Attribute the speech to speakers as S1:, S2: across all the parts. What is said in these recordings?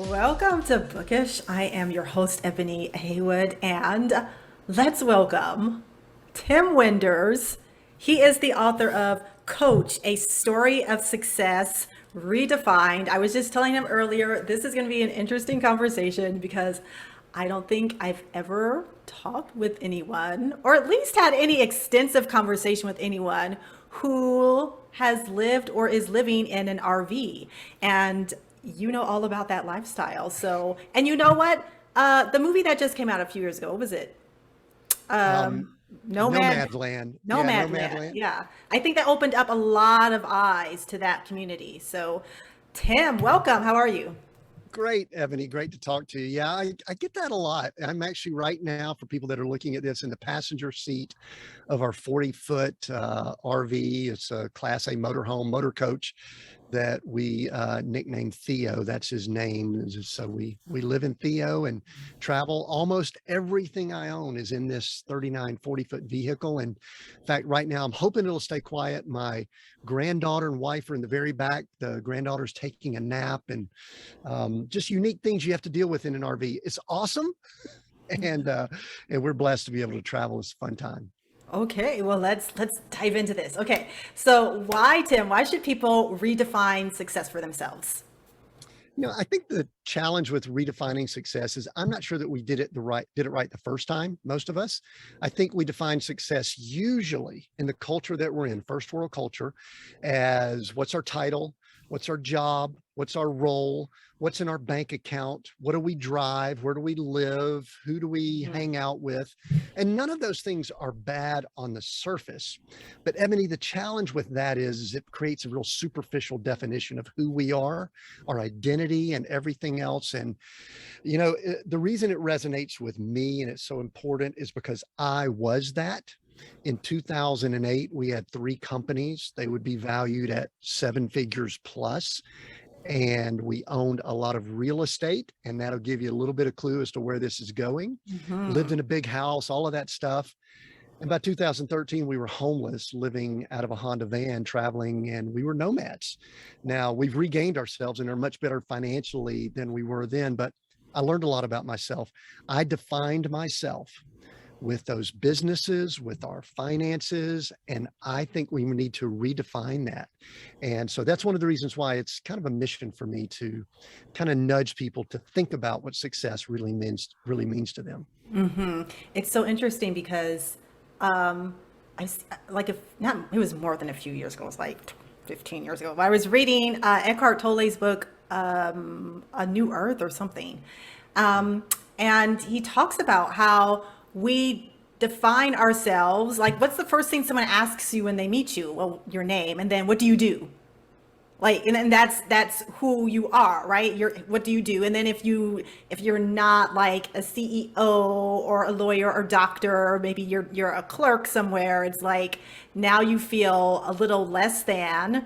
S1: Welcome to Bookish. I am your host, Ebony Haywood, and let's welcome Tim Winders. He is the author of Coach, A Story of Success Redefined. I was just telling him earlier, this is going to be an interesting conversation because I don't think I've ever talked with anyone, or at least had any extensive conversation with anyone who has lived or is living in an RV. And you know all about that lifestyle. So, and you know what? The movie that just came out a few years ago, what was it?
S2: Um,
S1: Nomad,
S2: Nomadland. Yeah,
S1: Nomadland.
S2: Nomadland.
S1: Yeah. I think that opened up a lot of eyes to that community. So, Tim, welcome. How are you?
S2: Great, Ebony. Great to talk to you. Yeah, I get that a lot. I'm actually right now, for people that are looking at this, in the passenger seat of our 40-foot RV. It's a Class A motorhome, motor coach that we nicknamed Theo. That's his name. So we live in Theo and travel. Almost everything I own is in this 39, 40-foot vehicle. And in fact, right now, I'm hoping it'll stay quiet. My granddaughter and wife are in the very back. The granddaughter's taking a nap, and just unique things you have to deal with in an RV. It's awesome. And we're blessed to be able to travel. It's a fun time.
S1: Okay, well let's dive into this. Okay. So, why, Tim, why should people redefine success for themselves?
S2: I think the challenge with redefining success is I'm not sure that we did it right the first time, most of us. I think we define success usually in the culture that we're in, first world culture, as what's our title, what's our job, what's our role, what's in our bank account, what do we drive, where do we live, who do we hang out with? And none of those things are bad on the surface. But Ebony, the challenge with that is it creates a real superficial definition of who we are, our identity and everything else. And, the reason it resonates with me and it's so important is because I was that. In 2008, we had 3 companies. They would be valued at 7 figures plus. And we owned a lot of real estate. And that'll give you a little bit of clue as to where this is going. Lived in a big house, all of that stuff. And by 2013, we were homeless, living out of a Honda van, traveling, and we were nomads. Now, we've regained ourselves and are much better financially than we were then. But I learned a lot about myself. I defined myself with those businesses, with our finances. And I think we need to redefine that. And so that's one of the reasons why it's kind of a mission for me to kind of nudge people to think about what success really means to them.
S1: It's so interesting because like, if not, it was more than a few years ago. It was like 15 years ago. But I was reading Eckhart Tolle's book, A New Earth or something. And he talks about how we define ourselves. Like, what's the first thing someone asks you when they meet you? Well, your name. And then what do you do? Like, and that's who you are, right? What do you do? And then if you're not like a CEO or a lawyer or doctor, or maybe you're a clerk somewhere, it's like now you feel a little less than,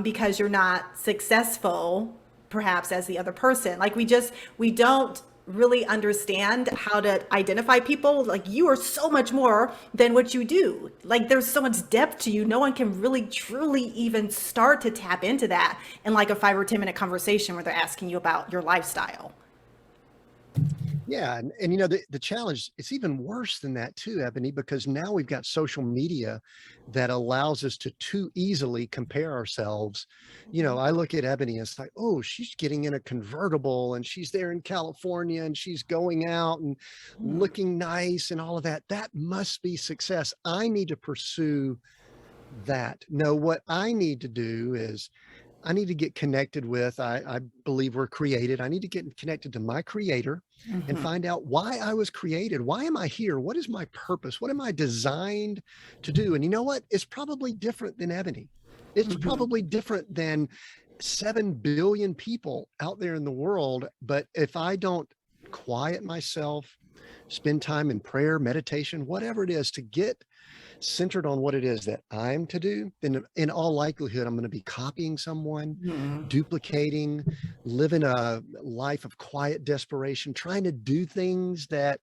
S1: because you're not successful perhaps as the other person. Like, we don't really understand how to identify people. Like, you are so much more than what you do. Like, there's so much depth to you. No one can really truly even start to tap into that in like a 5 or 10 minute conversation where they're asking you about your lifestyle.
S2: Yeah. And the challenge, it's even worse than that too, Ebony, because now we've got social media that allows us to too easily compare ourselves. I look at Ebony and it's like, oh, she's getting in a convertible and she's there in California and she's going out and looking nice and all of that. That must be success. I need to pursue that. No, what I need to do is I need to get connected with, I believe we're created. I need to get connected to my creator and find out why I was created. Why am I here? What is my purpose? What am I designed to do? And you know what? It's probably different than Ebony. It's probably different than 7 billion people out there in the world. But if I don't quiet myself, spend time in prayer, meditation, whatever it is, to get centered on what it is that I'm to do, then in all likelihood, I'm going to be copying someone, duplicating, living a life of quiet desperation, trying to do things that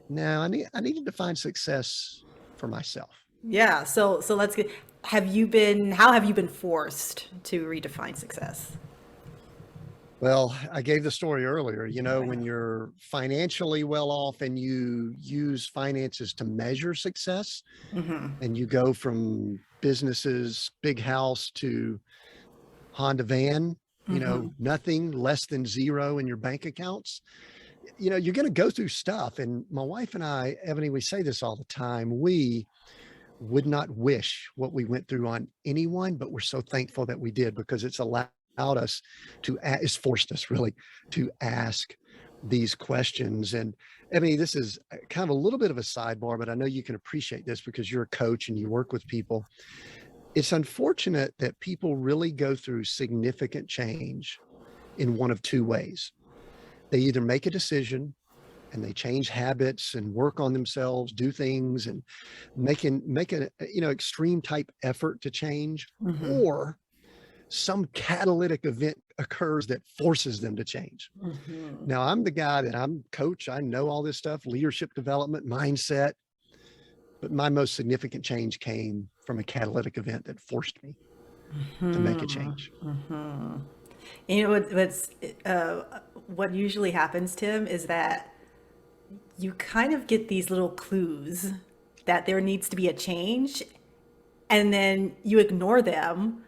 S2: now I needed to find success for myself.
S1: Yeah. So let's get, how have you been forced to redefine success?
S2: Well, I gave the story earlier, when
S1: Right.
S2: you're financially well off and you use finances to measure success
S1: Hmm.
S2: and you go from businesses, big house to Honda van,
S1: Hmm.
S2: nothing less than zero in your bank accounts, you're going to go through stuff. And my wife and I, Ebony, we say this all the time. We would not wish what we went through on anyone, but we're so thankful that we did because it's allowed us it's forced us really to ask these questions. And Ebony, this is kind of a little bit of a sidebar, but I know you can appreciate this because you're a coach and you work with people. It's unfortunate that people really go through significant change in one of two ways. They either make a decision and they change habits and work on themselves, do things and make an extreme type effort to change,
S1: Hmm.
S2: or some catalytic event occurs that forces them to change.
S1: Hmm.
S2: Now, I'm the guy that I'm coach. I know all this stuff, leadership development, mindset, but my most significant change came from a catalytic event that forced me to make a
S1: Hmm.
S2: change.
S1: Hmm. You know uh, what usually happens, Tim, is that you kind of get these little clues that there needs to be a change, and then you ignore them,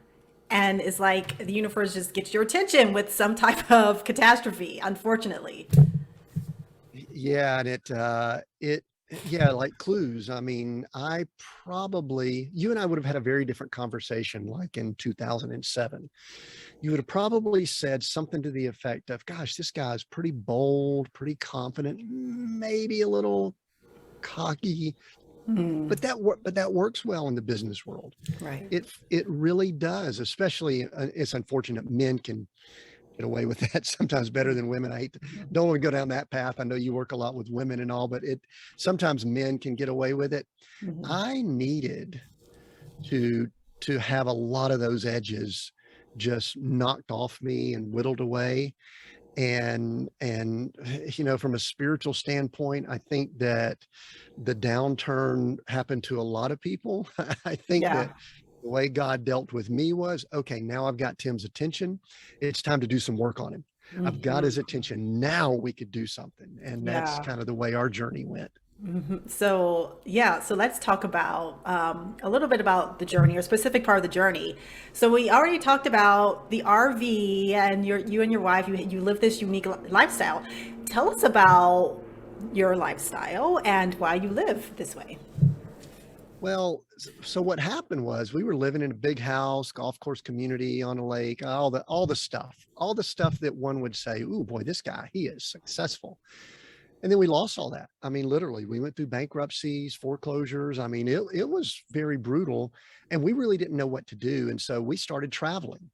S1: and it's like the universe just gets your attention with some type of catastrophe, unfortunately.
S2: Yeah, and yeah, like clues. I mean, you and I would have had a very different conversation like in 2007. You would have probably said something to the effect of, gosh, this guy's pretty bold, pretty confident, maybe a little cocky,
S1: Mm,
S2: but that works well in the business world.
S1: right.
S2: It really does, especially it's unfortunate men can get away with that sometimes better than women. Don't want to go down that path. I know you work a lot with women and all, but sometimes men can get away with it.
S1: Mhm.
S2: I needed to have a lot of those edges just knocked off me and whittled away. And from a spiritual standpoint, I think that the downturn happened to a lot of people. I think
S1: Yeah.
S2: that the way God dealt with me was, okay, now I've got Tim's attention. It's time to do some work on him. I've got his
S1: Hmm.
S2: attention. Now we could do something. And that's
S1: Yeah.
S2: kind of the way our journey went.
S1: So, yeah, so let's talk about a little bit about the journey, or specific part of the journey. So we already talked about the RV, and you and your wife, you live this unique lifestyle. Tell us about your lifestyle and why you live this way.
S2: Well, so what happened was we were living in a big house, golf course community on a lake, all the stuff that one would say, "Ooh, boy, this guy, he is successful." And then we lost all that. I mean, literally, we went through bankruptcies, foreclosures. I mean, it was very brutal, and we really didn't know what to do. And so we started traveling.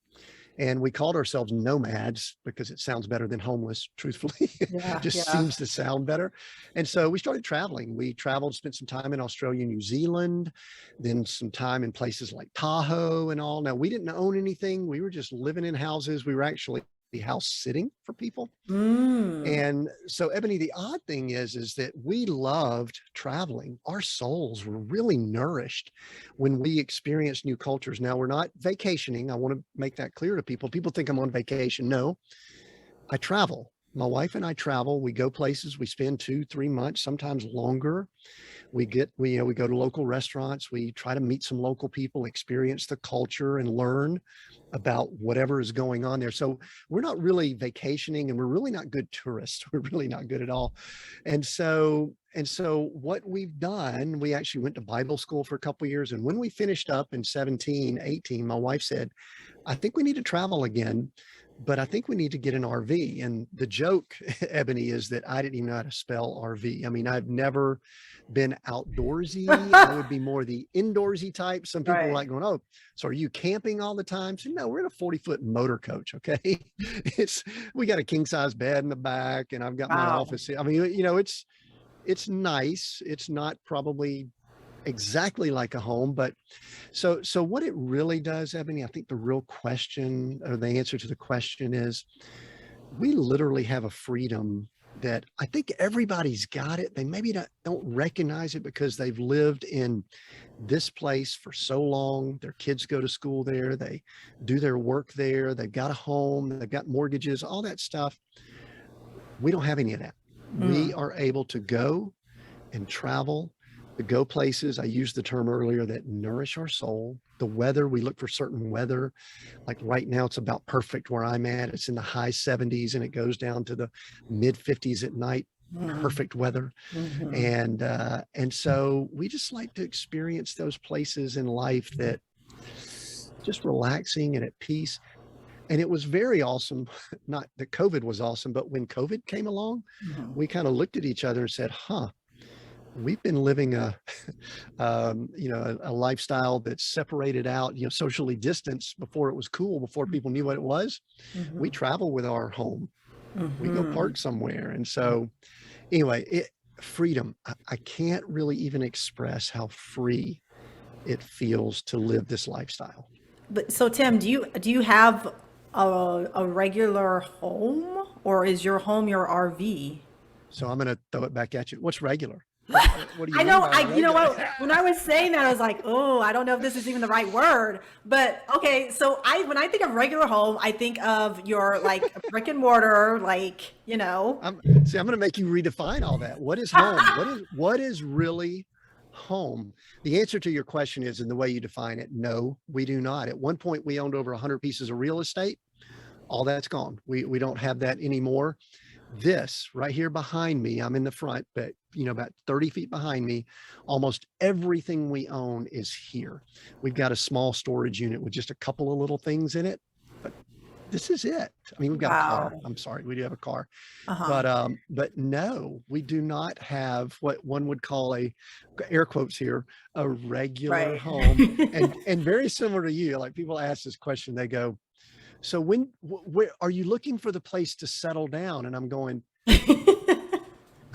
S2: And we called ourselves nomads because it sounds better than homeless, truthfully.
S1: Yeah,
S2: Just
S1: yeah.
S2: seems to sound better. And so we started traveling. We traveled, spent some time in Australia, New Zealand, then some time in places like Tahoe and all. Now, we didn't own anything. We were just living in houses. We were actually house sitting for people.
S1: Mm.
S2: And so, Ebony, the odd thing is that we loved traveling. Our souls were really nourished when we experienced new cultures. Now, we're not vacationing. I want to make that clear to people. People think I'm on vacation. No, I travel. My wife and I travel. We go places. We spend 2, 3 months, sometimes longer. We go to local restaurants. We try to meet some local people, experience the culture, and learn about whatever is going on there. So we're not really vacationing, and we're really not good tourists. We're really not good at all. And so what we've done, we actually went to Bible school for a couple of years. And when we finished up in 17, 18, my wife said, I think we need to travel again, but I think we need to get an RV. And the joke, Ebony, is that I didn't even know how to spell RV. I mean, I've never been outdoorsy. I would be more the indoorsy type. Some people were
S1: Right.
S2: like going, "Oh, so are you camping all the time?" So no, we're in a 40-foot motor coach. Okay. It's, we got a king size bed in the back and I've got my
S1: Wow.
S2: office. I mean, it's nice. It's not probably exactly like a home, but so what it really does, Ebony, I think the real question or the answer to the question is we literally have a freedom that I think everybody's got it. They maybe don't recognize it because they've lived in this place for so long. Their kids go to school there. They do their work there. They've got a home. They've got mortgages, all that stuff. We don't have any of that. We are able to go and travel, to go places. I used the term earlier that nourish our soul. The weather, we look for certain weather. Like right now, it's about perfect where I'm at. It's in the high 70s and it goes down to the mid 50s at night. Perfect weather. And so we just like to experience those places in life that just relaxing and at peace. And it was very awesome. Not that COVID was awesome, but when COVID came along, we kind of looked at each other and said, we've been living a lifestyle that's separated out, socially distanced before it was cool, before people knew what it was. We travel with our home. We go park somewhere. And so anyway, freedom, I can't really even express how free it feels to live this lifestyle.
S1: But so Tim, do you have a regular home, or is your home your RV?
S2: So I'm going to throw it back at you. What's regular? What do you
S1: I know,
S2: mean by
S1: you know
S2: regular?
S1: what, when I was saying that, I was like, oh, I don't know if this is even the right word, but okay. So when I think of regular home, I think of your like brick and mortar, like,
S2: I'm going to make you redefine all that. What is home? What is really home? The answer to your question is in the way you define it. No, we do not. At one point, we owned over 100 pieces of real estate. All that's gone. We don't have that anymore. This right here behind me, I'm in the front, but about 30 feet behind me, almost everything we own is here. We've got a small storage unit with just a couple of little things in it, but this is it. I mean, we've got a car. I'm sorry, we do have a car, but no, we do not have what one would call air quotes here, a regular home. And very similar to you, like people ask this question, they go, so where are you looking for the place to settle down? And I'm going,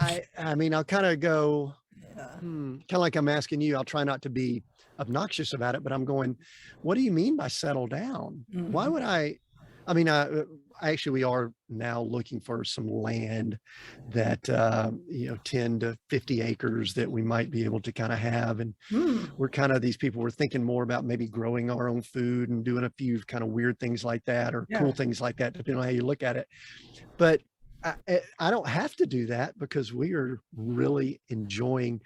S2: I mean, I'll kind of go, kind of like I'm asking you, I'll try not to be obnoxious about it, but I'm going, what do you mean by settle down? Why would I mean, actually we are now looking for some land that, 10 to 50 acres that we might be able to kind of have. And we're kind of these people, we're thinking more about maybe growing our own food and doing a few kind of weird things like that, or cool things like that, depending on how you look at it. But I don't have to do that because we are really enjoying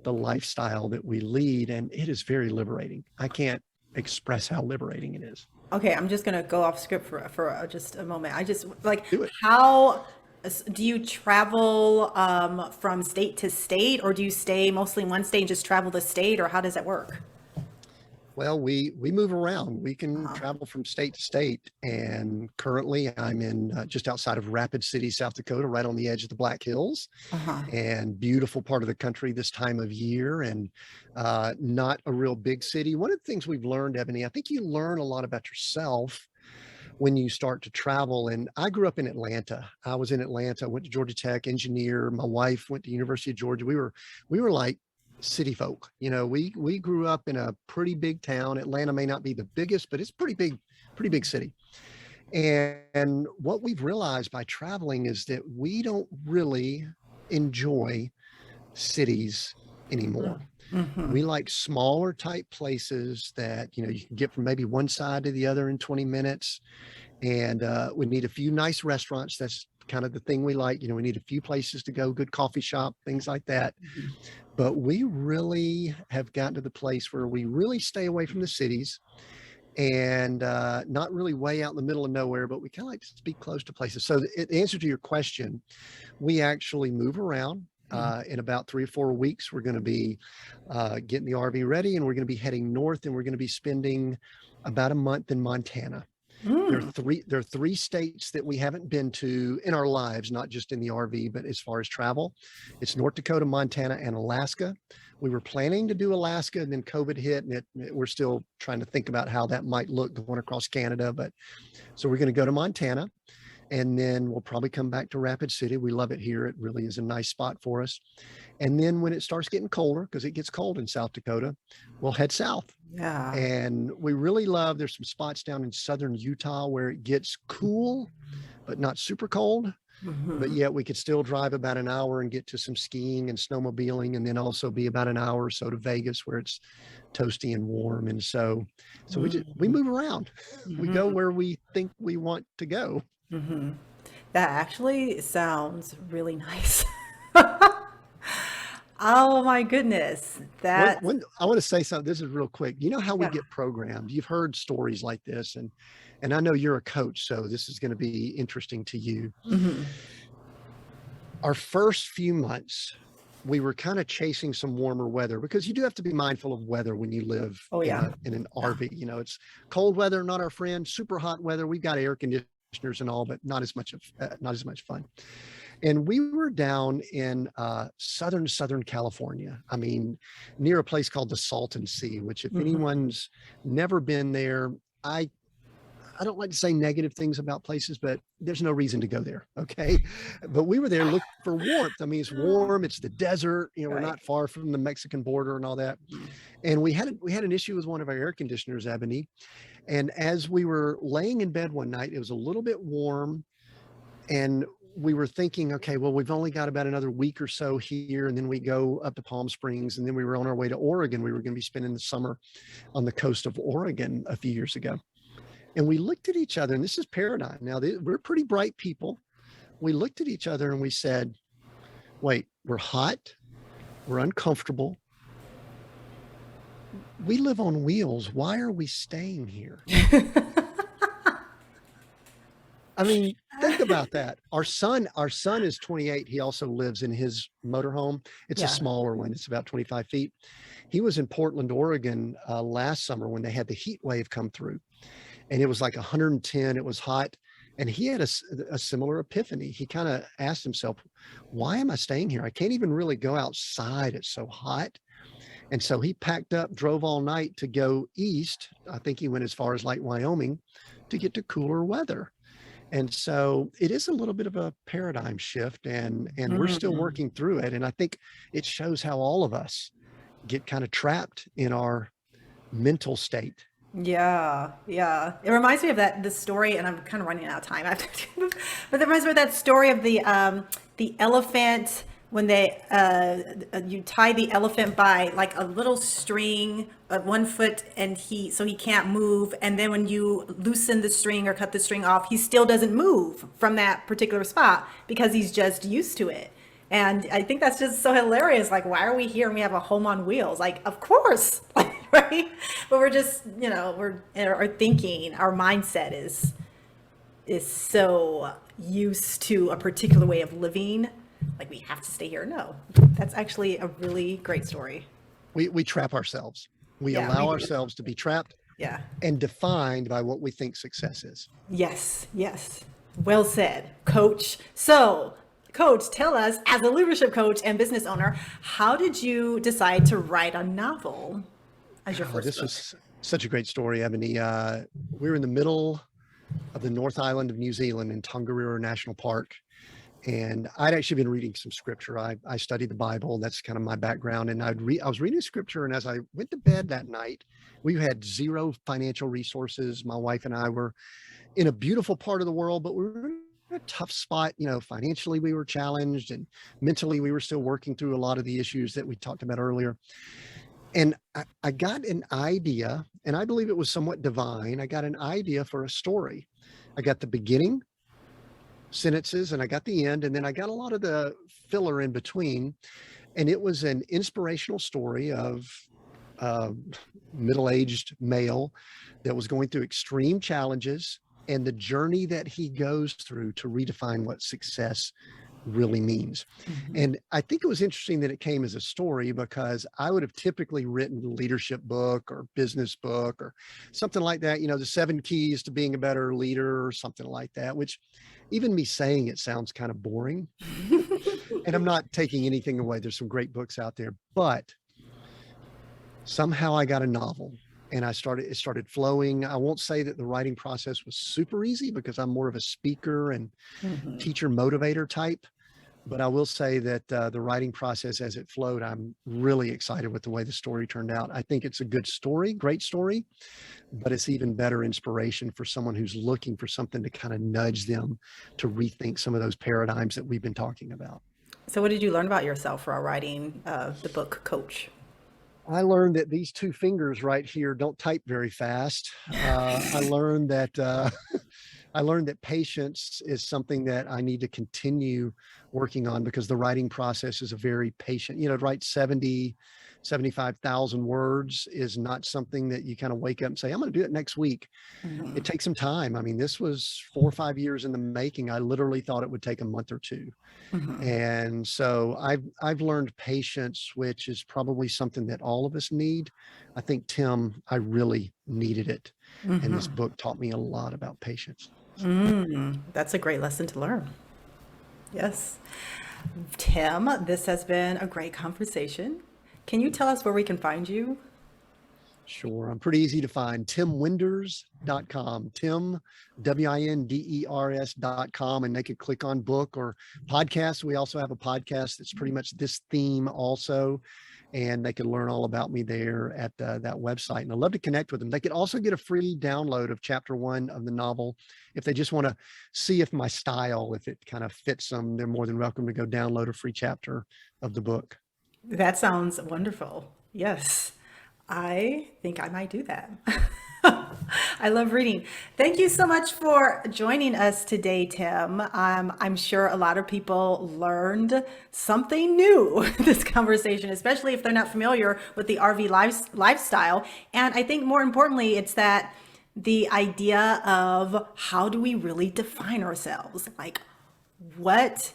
S2: the lifestyle that we lead. And it is very liberating. I can't express how liberating it is.
S1: Okay, I'm just gonna go off script for just a moment. I just like,
S2: Do it.
S1: how do you travel from state to state, or do you stay mostly in one state and just travel the state, or how does that work?
S2: Well, we move around. We can travel from state to state. And currently I'm in just outside of Rapid City, South Dakota, right on the edge of the Black Hills, and beautiful part of the country this time of year, and not a real big city. One of the things we've learned, Ebony, I think you learn a lot about yourself when you start to travel. And I grew up in Atlanta. I was in Atlanta, went to Georgia Tech, engineer. My wife went to University of Georgia. We were like city folk. We grew up in a pretty big town. Atlanta may not be the biggest, but it's pretty big city. And what we've realized by traveling is that we don't really enjoy cities anymore. We like smaller type places that, you can get from maybe one side to the other in 20 minutes. And we need a few nice restaurants. That's kind of the thing we like. We need a few places to go, good coffee shop, things like that. But we really have gotten to the place where we really stay away from the cities, and not really way out in the middle of nowhere, but we kind of like to be close to places. So the answer to your question, we actually move around. In about 3 or 4 weeks, we're going to be getting the RV ready, and we're going to be heading north, and we're going to be spending about a month in Montana. There are three states that we haven't been to in our lives, not just in the RV, but as far as travel. It's North Dakota, Montana, and Alaska. We were planning to do Alaska, and then COVID hit, and we're still trying to think about how that might look going across Canada. But so we're going to go to Montana, and then we'll probably come back to Rapid City. We love it here. It really is a nice spot for us. And then when it starts getting colder, because it gets cold in South Dakota, we'll head south.
S1: Yeah.
S2: And we really love, there's some spots down in southern Utah where it gets cool, but not super cold. but
S1: Mhm.
S2: yet we could still drive about an hour and get to some skiing and snowmobiling, and then also be about an hour or so to Vegas where it's toasty and warm. And so we
S1: Mhm.
S2: move around. We go
S1: Mhm.
S2: where we think we want to go.
S1: Mhm. That actually sounds really nice. Oh my goodness. That,
S2: When I want to say something, this is real quick. You know how we
S1: yeah.
S2: get programmed. You've heard stories like this, and I know you're a coach, so this is going to be interesting to you.
S1: Mhm.
S2: Our first few months, we were kind of chasing some warmer weather, because you do have to be mindful of weather when you live
S1: Oh
S2: in
S1: yeah.
S2: an
S1: Yeah.
S2: RV. It's cold weather, not our friend. Super hot weather, we've got air conditioners and all, but not as much fun. And we were down in Southern California. I mean, near a place called the Salton Sea, which, if
S1: Mhm.
S2: anyone's never been there, I I don't like to say negative things about places, but there's no reason to go there. Okay. But we were there looking for warmth. I mean, it's warm, it's the desert, we're
S1: Right.
S2: not far from the Mexican border and all that.
S1: Mhm.
S2: And we had an issue with one of our air conditioners, Ebony. And as we were laying in bed one night, it was a little bit warm, and we were thinking, okay, well, we've only got about another week or so here, and then we go up to Palm Springs, and then we were on our way to Oregon. We were going to be spending the summer on the coast of Oregon a few years ago. And we looked at each other, and this is paradigm. Now, we're pretty bright people. We looked at each other and we said, wait, we're hot, we're uncomfortable, we live on wheels. Why are we staying here? I mean, think about that. Our son is 28. He also lives in his motorhome. It's a
S1: Yeah.
S2: smaller one. It's about 25 feet. He was in Portland, Oregon last summer when they had the heat wave come through, and it was like 110. It was hot. And he had a similar epiphany. He kind of asked himself, why am I staying here? I can't even really go outside. It's so hot. And so he packed up, drove all night to go east. I think he went as far as like Wyoming to get to cooler weather. And so it is a little bit of a paradigm shift, and we're still
S1: Mhm.
S2: working through it. And I think it shows how all of us get kind of trapped in our mental state.
S1: Yeah, yeah. It reminds me of the story, and I'm kind of running out of time. But it reminds me of that story of the elephant when you tie the elephant by like a little string of 1 foot, and he can't move. And then when you loosen the string or cut the string off, he still doesn't move from that particular spot because he's just used to it. And I think that's just so hilarious. Like, why are we here and we have a home on wheels? Like, of course, right? But we're just, our thinking, our mindset is so used to a particular way of living. Like, we have to stay here. No, that's actually a really great story.
S2: We trap ourselves. We
S1: Yeah, we
S2: allow
S1: do.
S2: ourselves to be trapped
S1: Yeah.
S2: and defined by what we think success is.
S1: Yes, yes. Well said, coach. So, coach, tell us, as a leadership coach and business owner, how did you decide to write a novel as your
S2: Oh,
S1: first
S2: this
S1: book?
S2: was such a great story, Ebony. We were in the middle of the North Island of New Zealand in Tongariro National Park. And I'd actually been reading some scripture. I studied the Bible. That's kind of my background. And I was reading scripture. And as I went to bed that night, we had zero financial resources. My wife and I were in a beautiful part of the world, but we were in a tough spot. Financially, we were challenged, and mentally, we were still working through a lot of the issues that we talked about earlier. And I got an idea, and I believe it was somewhat divine. I got an idea for a story. I got the beginning sentences and I got the end, and then I got a lot of the filler in between. And it was an inspirational story of a middle-aged male that was going through extreme challenges, and the journey that he goes through to redefine what success really means.
S1: Mhm.
S2: And I think it was interesting that it came as a story, because I would have typically written a leadership book or business book or something like that, the 7 keys to being a better leader or something like that, which even me saying it sounds kind of boring. And I'm not taking anything away. There's some great books out there, but somehow I got a novel, and it started flowing. I won't say that the writing process was super easy, because I'm more of a speaker and
S1: Mhm.
S2: teacher motivator type. But I will say that the writing process as it flowed, I'm really excited with the way the story turned out. I think it's a good story, great story, but it's even better inspiration for someone who's looking for something to kind of nudge them to rethink some of those paradigms that we've been talking about.
S1: So, what did you learn about yourself while writing the book, Coach?
S2: I learned that these two fingers right here don't type very fast. I learned that I learned that patience is something that I need to continue working on because the writing process is a very patient, to write 70, 75,000 words is not something that you kind of wake up and say, I'm going to do it next week. It
S1: Mhm.
S2: takes some time. I mean, this was 4 or 5 years in the making. I literally thought it would take a month or two.
S1: Mhm.
S2: And so I've learned patience, which is probably something that all of us need. I think, Tim, I really needed it. And this
S1: Mhm.
S2: book taught me a lot about patience.
S1: That's a great lesson to learn. Yes. Tim, this has been a great conversation. Can you tell us where we can find you?
S2: Sure. I'm pretty easy to find. TimWinders.com. Tim, WINDERS.com. And they could click on book or podcast. We also have a podcast that's pretty much this theme also. And they can learn all about me there at that website. And I'd love to connect with them. They could also get a free download of chapter 1 of the novel. If they just want to see if my style, if it kind of fits them, they're more than welcome to go download a free chapter of the book.
S1: That sounds wonderful. Yes, I think I might do that. I love reading. Thank you so much for joining us today, Tim. I'm sure a lot of people learned something new in this conversation, especially if they're not familiar with the RV lifestyle. And I think more importantly, it's that the idea of how do we really define ourselves? Like, what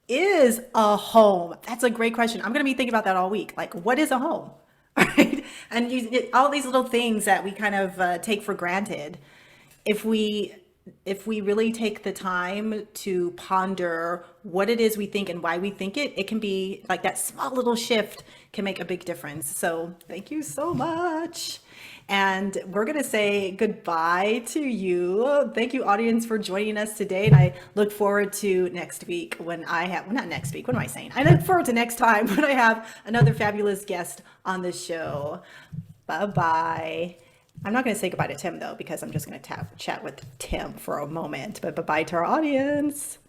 S1: is a home? That's a great question. I'm going to be thinking about that all week. Like, what is a home? Right? And all these little things that we kind of take for granted. If we really take the time to ponder what it is we think and why we think it, it can be like that small little shift can make a big difference. So thank you so much. And we're going to say goodbye to you. Thank you, audience, for joining us today. And I look forward to next week when I have, well, not next week, what am I saying? I look forward to next time when I have another fabulous guest on the show. Bye bye. I'm not going to say goodbye to Tim, though, because I'm just going to chat with Tim for a moment. But bye bye to our audience.